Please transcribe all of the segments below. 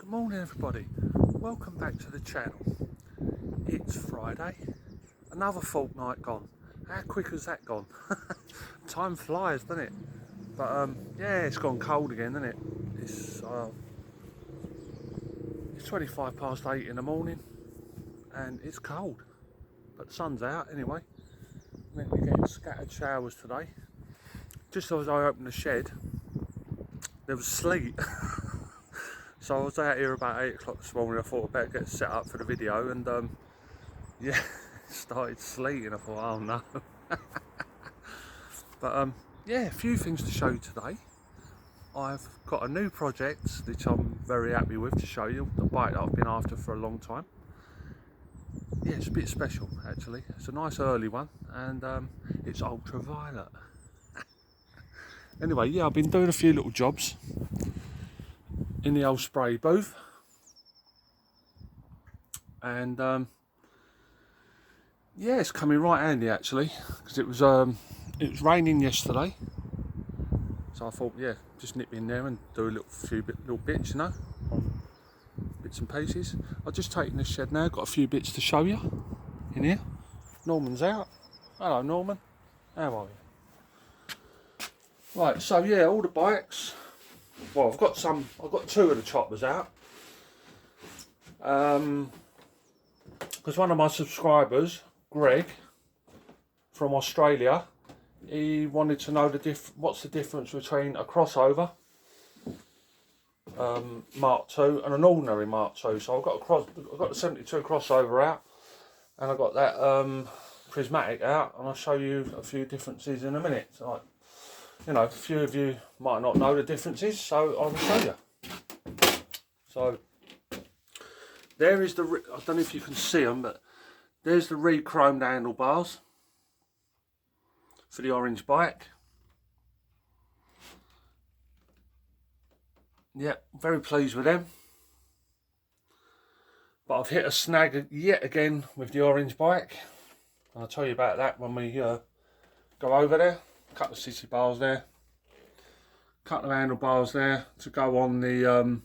Good morning everybody, welcome back to the channel. It's Friday, another fortnight gone. How quick has that gone? Time flies, doesn't it? But yeah, it's gone cold again, isn't it? It's 25 past 8 in the morning and it's cold, but the sun's out anyway. Meant to be getting scattered showers today. Just as I opened the shed, there was sleet. So I was out here about 8 o'clock this morning. I thought I'd better get set up for the video, and yeah, it started sleeting. I thought, oh no. But yeah, a few things to show you today. I've got a new project which I'm very happy with to show you, the bike that I've been after for a long time. Yeah, it's a bit special actually. It's a nice early one, and it's ultraviolet. Anyway, yeah, I've been doing a few little jobs in the old spray booth, and yeah, it's coming right handy actually, because it was raining yesterday, so I thought, yeah, just nip in there and do a little bits, you know, bits and pieces. I've just taken this shed now, got a few bits to show you in here. Norman's out. Hello Norman, how are you? Right, so yeah, all the bikes. Well, I've got two of the choppers out. Because one of my subscribers, Greg, from Australia, he wanted to know what's the difference between a crossover Mark II and an ordinary Mark II. So I've got the 72 crossover out, and I've got that prismatic out, and I'll show you a few differences in a minute. So, you know, a few of you might not know the differences, so I will show you. So there is I don't know if you can see them, but there's the re-chromed handlebars for the orange bike. Yep, very pleased with them. But I've hit a snag yet again with the orange bike. I'll tell you about that when we go over there. A couple of city bars there, a couple of handlebars there to go on the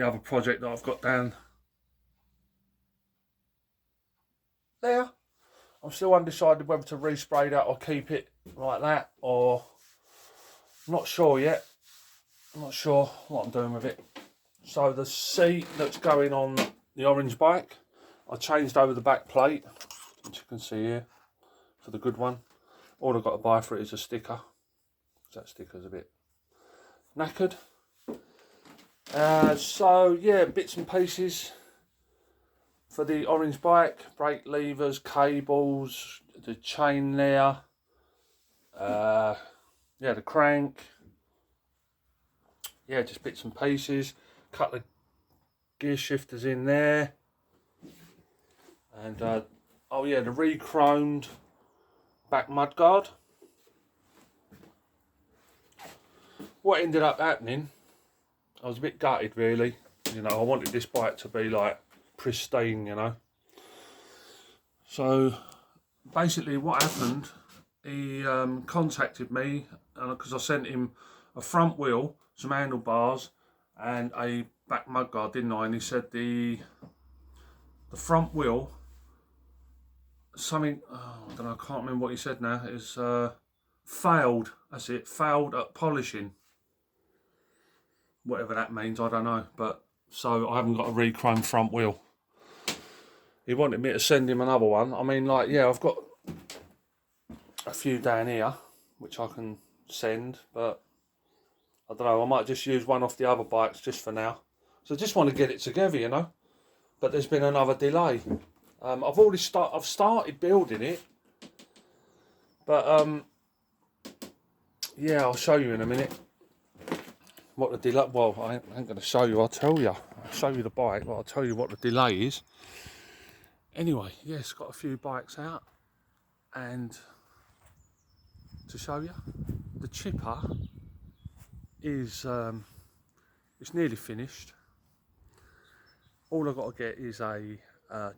other project that I've got down there. I'm still undecided whether to respray that or keep it like that, or I'm not sure yet. I'm not sure what I'm doing with it. So the seat that's going on the orange bike, I changed over the back plate, which you can see here, for the good one. All I've got to buy for it is a sticker. That sticker's a bit knackered. So yeah, bits and pieces for the orange bike: brake levers, cables, the chain there, yeah, the crank, yeah, just bits and pieces. Couple of gear shifters in there, and oh yeah, the re-chromed back mudguard. What ended up happening, I was a bit gutted really. You know, I wanted this bike to be like pristine, you know. So basically what happened, he contacted me because I sent him a front wheel, some handlebars and a back mudguard, didn't I? And he said the front wheel, something, oh, I don't know, I can't remember what he said now, is failed, that's it, failed at polishing. Whatever that means, I don't know. But so I haven't got a re-chrome front wheel. He wanted me to send him another one. I mean, like, yeah, I've got a few down here which I can send, but I don't know, I might just use one off the other bikes just for now. So I just want to get it together, you know. But there's been another delay. I've started building it, but yeah, I'll show you in a minute what the delay. Well, I ain't going to show you. I'll tell you. I'll show you the bike. Well, I'll tell you what the delay is. Anyway, yes, got a few bikes out, and to show you, the chipper is it's nearly finished. All I've got to get is a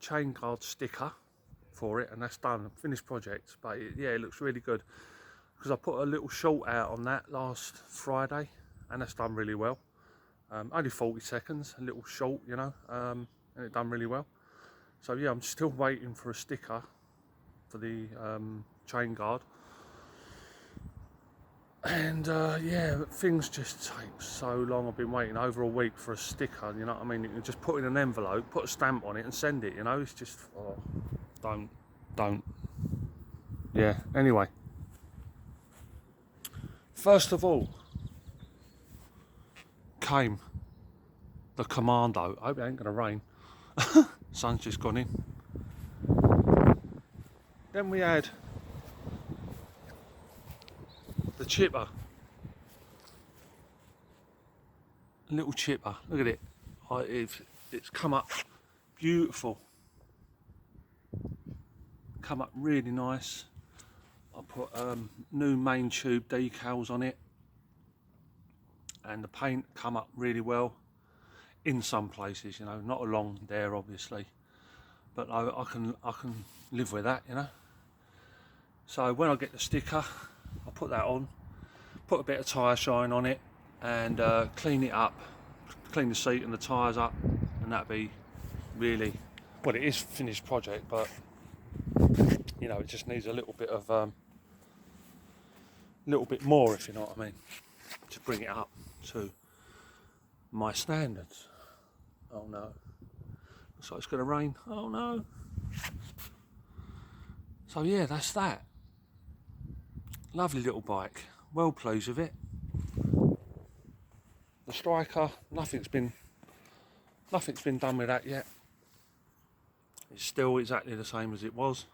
chain guard sticker for it, and that's done. Finished project, but yeah, it looks really good because I put a little short out on that last Friday, and that's done really well. Only 40 seconds, a little short, you know, and it done really well. So yeah, I'm still waiting for a sticker for the chain guard. And yeah, things just take so long. I've been waiting over a week for a sticker, you know what I mean? You can just put it in an envelope, put a stamp on it and send it, you know? It's just, oh, don't. Yeah, anyway. First of all, came the Commando. I hope it ain't gonna rain. Sun's just gone in. Then we had the chipper. Little chipper, look at it. It's come up beautiful. Come up really nice. I put new main tube decals on it. And the paint come up really well. In some places, you know, not along there obviously. But I can live with that, you know. So when I get the sticker, I'll put that on, put a bit of tyre shine on it, and clean it up, clean the seat and the tyres up, and that'd be really, well, it is a finished project, but you know, it just needs a little bit of little bit more, if you know what I mean, to bring it up to my standards. Oh no, looks like it's gonna rain. Oh no. So yeah, that's that. Lovely little bike, well pleased with it. The striker, nothing's been done with that yet. It's still exactly the same as it was.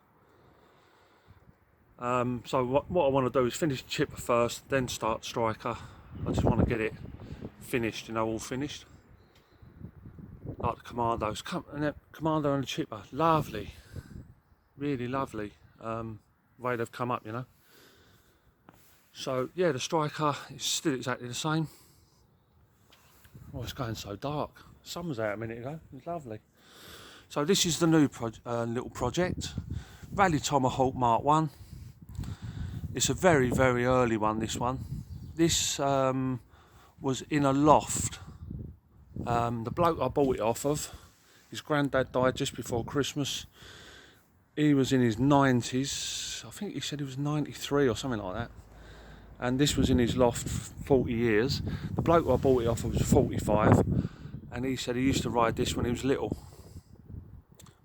So what I want to do is finish the chipper first, then start striker. I just want to get it finished, you know, all finished. Like the Commandos, Commando and the chipper, lovely, really lovely way they've come up, you know. So yeah, the striker is still exactly the same. Oh, it's going so dark. Sun was out a minute ago. It was lovely. So this is the new little project, Raleigh Tomahawk Mark 1. It's a very, very early one, this one. This was in a loft. The bloke I bought it off of, his granddad died just before Christmas. He was in his 90s. I think he said he was 93 or something like that. And this was in his loft 40 years. The bloke I bought it off of was 45, and he said he used to ride this when he was little.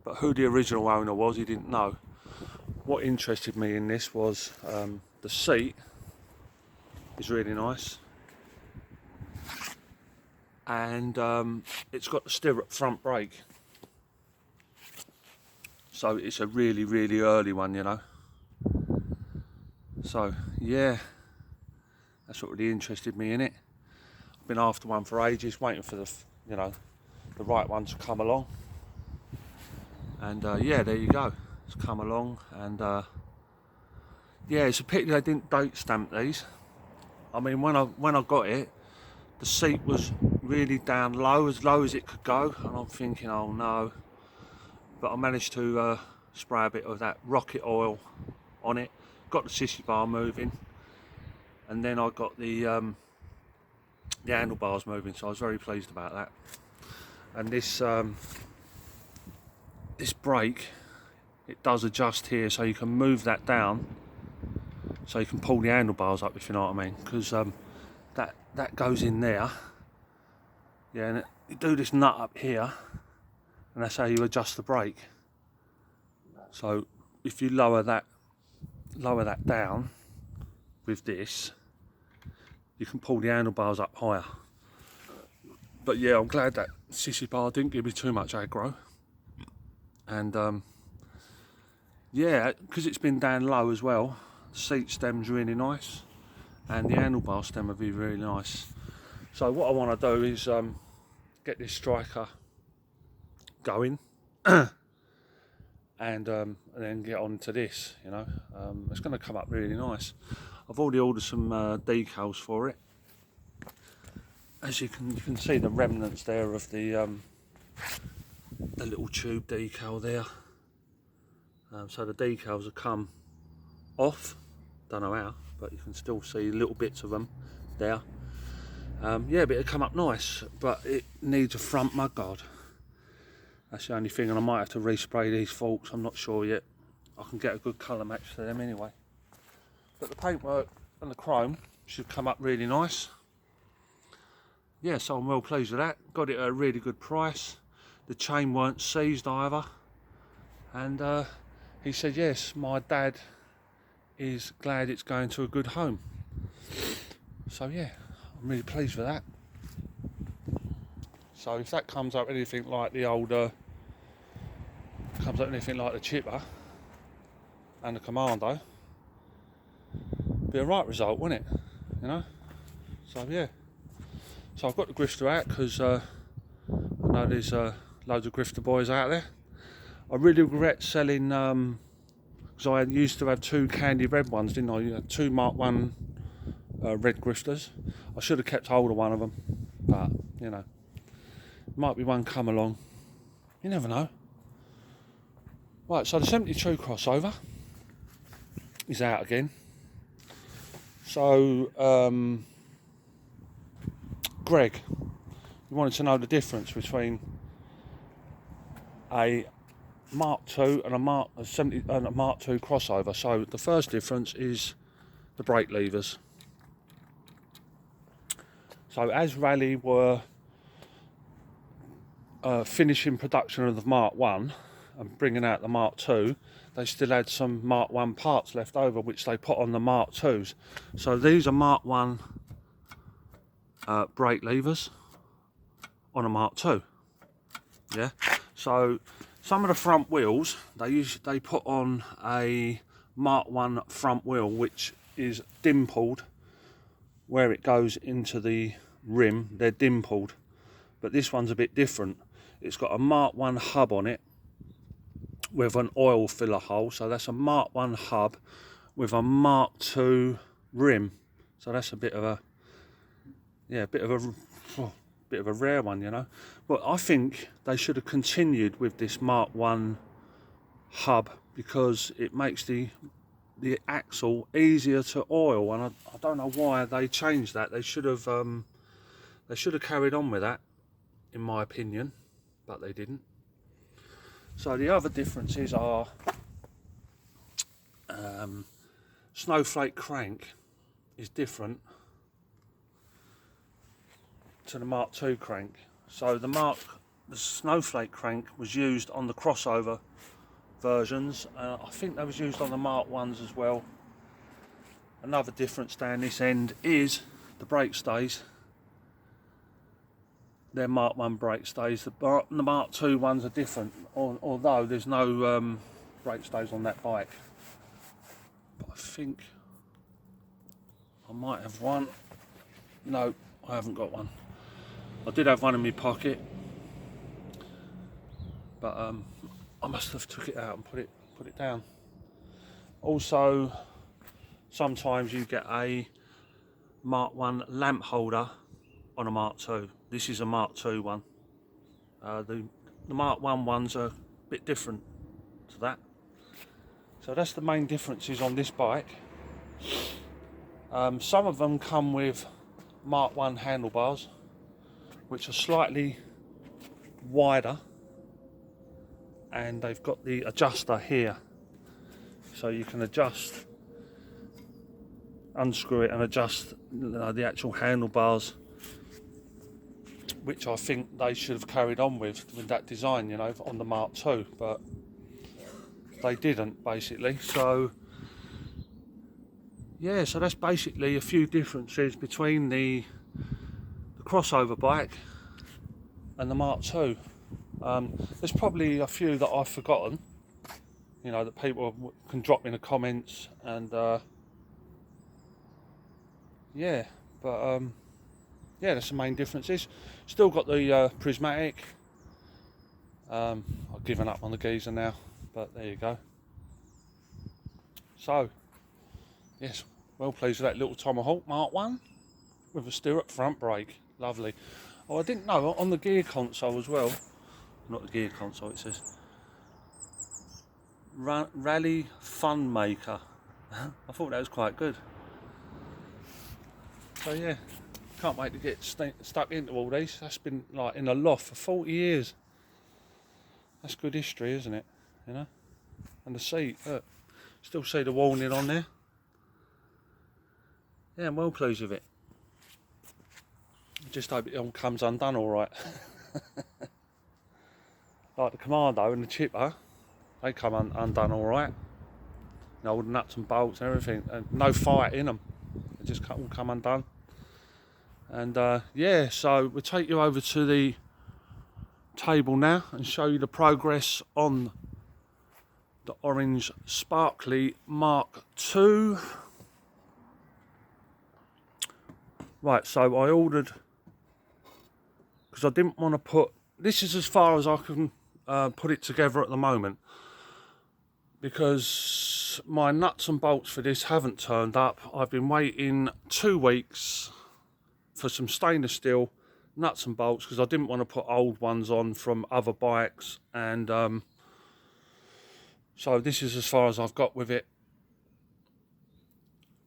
But who the original owner was, he didn't know. What interested me in this was the seat is really nice. And it's got the stirrup front brake. So it's a really, really early one, you know. So yeah, that's what really interested me in it. I've been after one for ages, waiting for the, you know, the right one to come along. And yeah, there you go. It's come along, and yeah, it's a pity they didn't date stamp these. I mean, when I got it, the seat was really down low as it could go, and I'm thinking, oh no. But I managed to spray a bit of that rocket oil on it, got the sissy bar moving, and then I got the handlebars moving, so I was very pleased about that. And this this brake, it does adjust here, so you can move that down, so you can pull the handlebars up, if you know what I mean, because that goes in there, yeah, and you do this nut up here, and that's how you adjust the brake. So if you lower that down with this, you can pull the handlebars up higher. But yeah, I'm glad that sissy bar didn't give me too much aggro. And yeah, because it's been down low as well, the seat stem's really nice, and the handlebar stem will be really nice. So what I want to do is get this striker going and then get on to this, you know. It's going to come up really nice. I've already ordered some decals for it. As you can see the remnants there of the little tube decal there. So the decals have come off, don't know how, but you can still see little bits of them there. Yeah, but it'll come up nice, but it needs a front mudguard. That's the only thing, and I might have to respray these forks, I'm not sure yet. I can get a good colour match to them anyway. But the paintwork and the chrome should come up really nice. Yeah, so I'm well pleased with that. Got it at a really good price. The chain weren't seized either. And he said, yes, my dad is glad it's going to a good home. So yeah, I'm really pleased with that. So if that comes up anything like the older, comes up anything like the Chipper and the Commando, be a right result, wouldn't it? You know. So yeah. So I've got the grifter out because I know there's loads of grifter boys out there. I really regret selling because I used to have 2 candy red ones, didn't I? You had 2 Mark 1 red grifters. I should have kept hold of one of them, but you know, might be one come along. You never know. Right, so the 72 crossover is out again. So Greg, you wanted to know the difference between a Mark II and a Mark II crossover. So the first difference is the brake levers. So as Raleigh were finishing production of the Mark I and bringing out the Mark II, they still had some Mark I parts left over which they put on the Mark IIs. So these are Mark I brake levers on a Mark II. Yeah. So some of the front wheels they put on a Mark I front wheel which is dimpled where it goes into the rim. They're dimpled, but this one's a bit different. It's got a Mark I hub on it with an oil filler hole, so that's a Mark I hub with a Mark II rim. So that's a bit of a, yeah, bit of a rare one, you know. But I think they should have continued with this Mark I hub because it makes the axle easier to oil, and I don't know why they changed that. They should have carried on with that, in my opinion, but they didn't. So the other differences are snowflake crank is different to the Mark II crank. So the snowflake crank was used on the crossover versions. I think that was used on the Mark I's as well. Another difference down this end is the brake stays. They're Mark I brake stays. The Mark II ones are different, although there's no brake stays on that bike. But I think I might have one. No, I haven't got one. I did have one in my pocket, but I must have took it out and put it down. Also, sometimes you get a Mark I lamp holder on a Mark II. This is a Mark II one. The Mark I ones are a bit different to that. So that's the main differences on this bike. Some of them come with Mark I handlebars, which are slightly wider, and they've got the adjuster here, so you can unscrew it and adjust the actual handlebars, which I think they should have carried on with that design, you know, on the Mark II, but they didn't, basically. So yeah, so that's basically a few differences between the crossover bike and the Mark II. There's probably a few that I've forgotten, you know, that people can drop in the comments, and yeah, but yeah, that's the main differences. Still got the prismatic. I've given up on the geezer now, but there you go. So yes, well pleased with that little Tomahawk Mark I with a stirrup front brake. Lovely. Oh, I didn't know, on the gear console as well, not the gear console, it says Raleigh Fun Maker. I thought that was quite good. So yeah, Can't wait to get stuck into all these. That's been like in a loft for 40 years. That's good history, isn't it? You know? And the seat, look, still see the warning on there. Yeah, I'm well pleased with it. Just hope it all comes undone all right. Like the Commando and the Chipper, they come undone all right. You know, all the nuts and bolts and everything, and no fight in them. They just all come undone. And yeah, so we'll take you over to the table now and show you the progress on the orange sparkly Mark II. Right, so I ordered, because I didn't want to put, this is as far as I can put it together at the moment, because my nuts and bolts for this haven't turned up. I've been waiting 2 weeks for some stainless steel nuts and bolts, because I didn't want to put old ones on from other bikes, and so this is as far as I've got with it.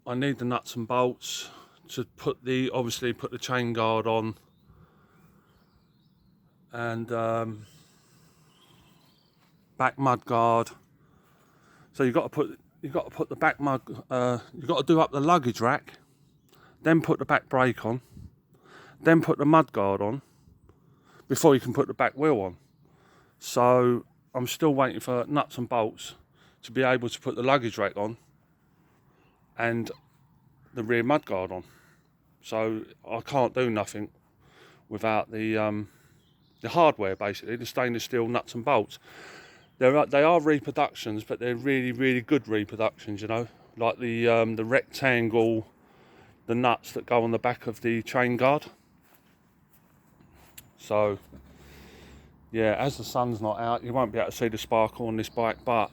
I need the nuts and bolts to put the, obviously put the chain guard on, and back mud guard. So you've got to put the back mud, you've got to do up the luggage rack, then put the back brake on, then put the mud guard on before you can put the back wheel on. So I'm still waiting for nuts and bolts to be able to put the luggage rack on and the rear mud guard on. So I can't do nothing without the hardware, basically, the stainless steel nuts and bolts. They are reproductions, but they're really good reproductions, you know, like the rectangle, the nuts that go on the back of the chain guard. So yeah, as the sun's not out, you won't be able to see the sparkle on this bike, but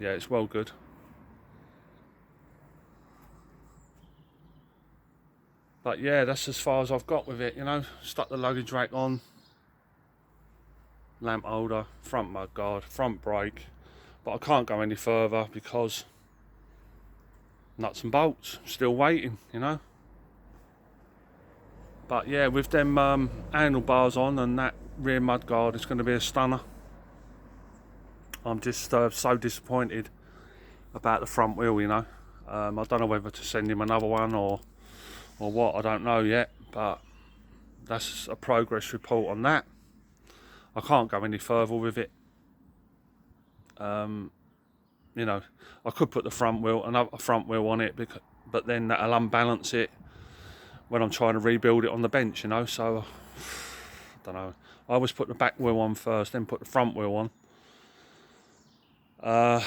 yeah, it's well good. But yeah, that's as far as I've got with it, you know. Stuck the luggage rack on, lamp holder, front mud guard, front brake, but I can't go any further because nuts and bolts, still waiting, you know. But yeah, with them handlebars on and that rear mud guard, it's going to be a stunner. I'm just so disappointed about the front wheel, you know. I don't know whether to send him another one or what, I don't know yet, but that's a progress report on that. I can't go any further with it. You know, I could put the front wheel, another front wheel on it, but then that'll unbalance it when I'm trying to rebuild it on the bench, you know. So I don't know. I always put the back wheel on first, then put the front wheel on.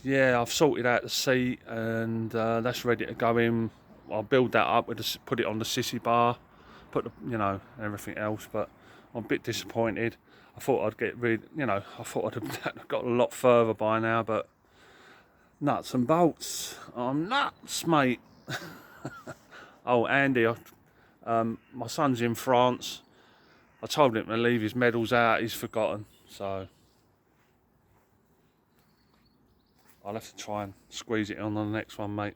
Yeah, I've sorted out the seat, and that's ready to go in. I'll build that up with put it on the sissy bar, put the, you know, everything else. But I'm a bit disappointed. I thought I'd get rid, you know, I thought I'd have got a lot further by now, but nuts and bolts, I'm nuts, mate. Oh, Andy, my son's in France. I told him to leave his medals out, he's forgotten, so I'll have to try and squeeze it on the next one, mate.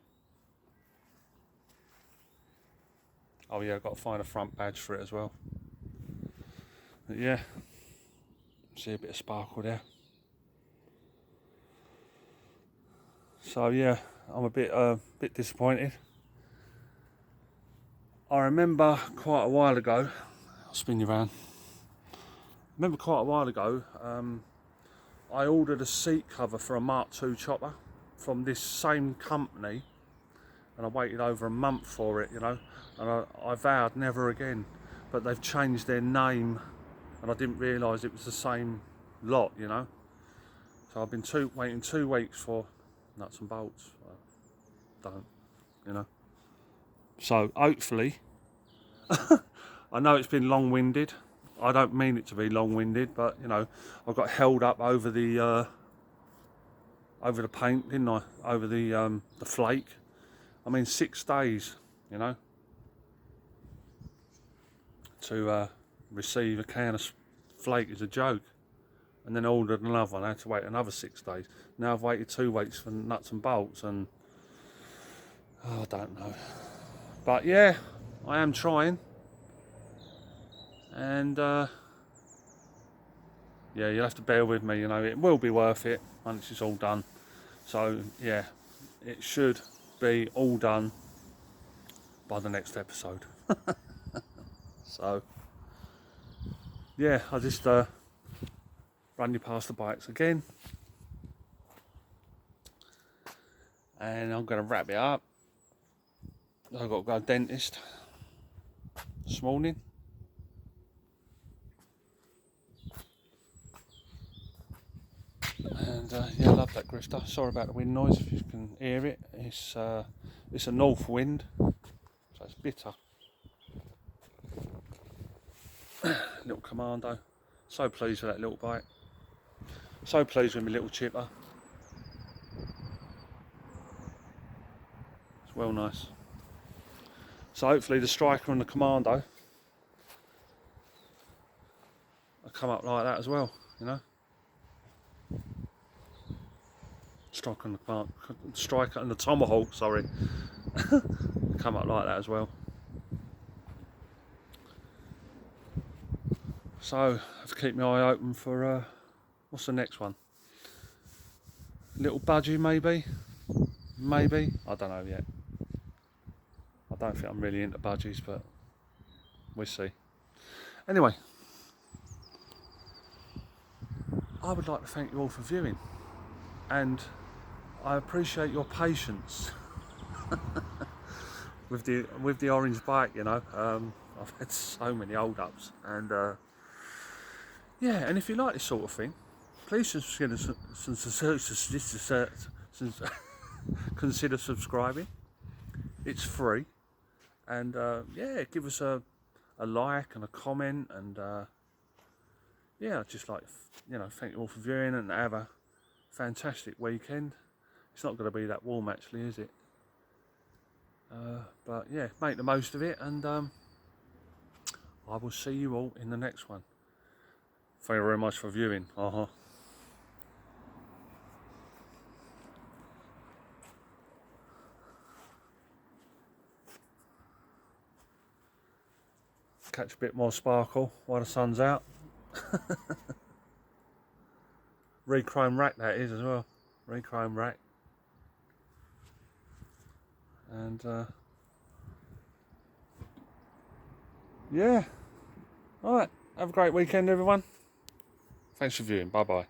Oh yeah, I've got to find a front badge for it as well. But yeah, see a bit of sparkle there. So yeah, I'm a bit disappointed. I remember quite a while ago, I'll spin you around. I ordered a seat cover for a Mark II chopper from this same company, and I waited over a month for it, you know, and I vowed never again, but they've changed their name and I didn't realise it was the same lot, you know. So I've been waiting 2 weeks for nuts and bolts. Don't, you know. So hopefully, I know it's been long-winded. I don't mean it to be long-winded, but you know, I got held up over the paint, didn't I? Over the flake. I mean, 6 days, you know, to receive a can of flake is a joke. And then I ordered another one. I had to wait another 6 days. Now I've waited 2 weeks for nuts and bolts, and oh, I don't know. But yeah, I am trying, and yeah, you'll have to bear with me, you know, it will be worth it once it's all done. So yeah, it should be all done by the next episode. So yeah, I just run you past the bikes again, and I'm going to wrap it up. I've got to go to the dentist this morning. And yeah, I love that grifter. Sorry about the wind noise if you can hear it. It's a north wind, so it's bitter. Little Commando. So pleased with that little bike. So pleased with my little chipper. It's well nice. So hopefully the Striker and the Commando will come up like that as well, you know. Striker and the Tomahawk, sorry. Come up like that as well. So I have to keep my eye open for what's the next one? Little budgie maybe? Maybe? I don't know yet. I don't think I'm really into budgies, but we'll see. Anyway, I would like to thank you all for viewing, and I appreciate your patience with the orange bike, you know. I've had so many hold ups, and yeah, and if you like this sort of thing, please consider subscribing. It's free, and yeah, give us a like and a comment, and yeah, I'd just like, you know, thank you all for viewing, and have a fantastic weekend. It's not going to be that warm actually, is it? But yeah, make the most of it, and I will see you all in the next one. Thank you very much for viewing. Catch a bit more sparkle while the sun's out. Rechrome rack that is as well. Rechrome rack. And yeah. Alright, have a great weekend everyone. Thanks for viewing. Bye bye.